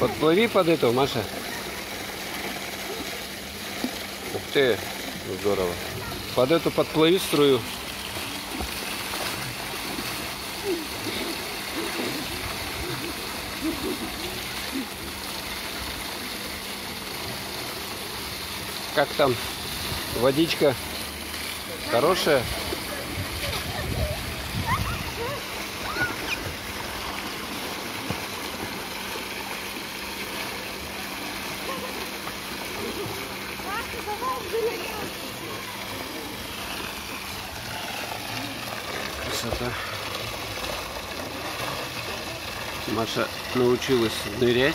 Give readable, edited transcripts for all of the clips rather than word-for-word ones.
Подплыви под эту, Маша. Ух ты, здорово. Под эту подплыви струю. Как там? Водичка хорошая? Красота. Маша научилась нырять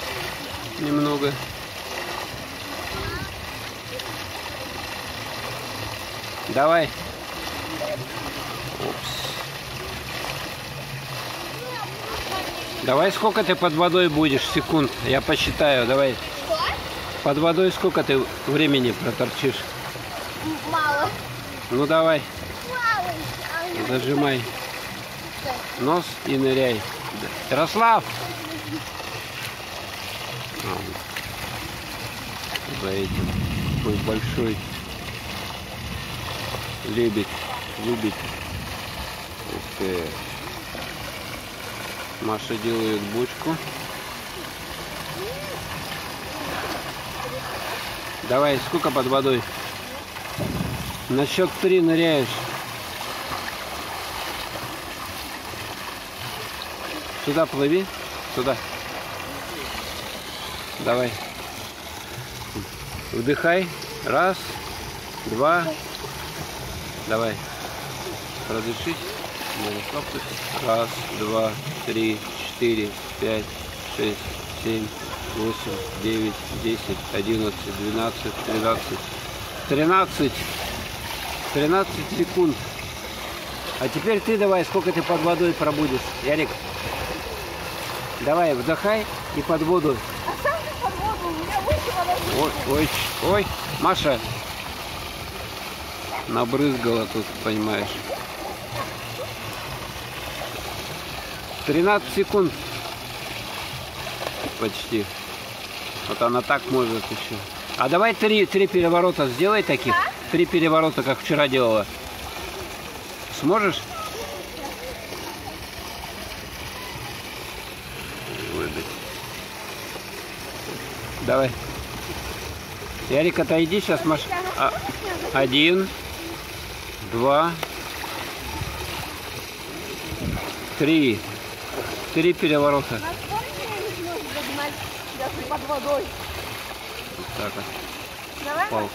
немного. Давай. Упс. Давай, сколько ты под водой будешь секунд? Я посчитаю. Давай. Что? Под водой сколько ты времени проторчишь? Мало. Ну давай. Мало. Зажимай нос и ныряй. Ярослав! За этим такой большой лебедь. Любит. Ух ты. Маша делает бочку. Давай, сколько под водой? На счет 3 ныряешь. Сюда плыви. Сюда. Давай. Вдыхай. Раз, два. Давай. Продышись. Раз, два, три, 4, 5, 6, 7, 8, 9, 10, 11, 12, 13. 13 секунд. А теперь ты давай, сколько ты под водой пробудешь. Ярик, давай, вдыхай и под воду. А сам же под воду, у меня выше вода. Ой, Маша набрызгала тут, понимаешь. 13 секунд. Почти. Вот она так может еще. А давай три переворота сделай таких. 3 переворота, как вчера делала. Сможешь? Давай. Ярик, отойди, сейчас Маша. 1, 2, 3. 3 переворота. Под водой. Вот так вот. Давай. Палка.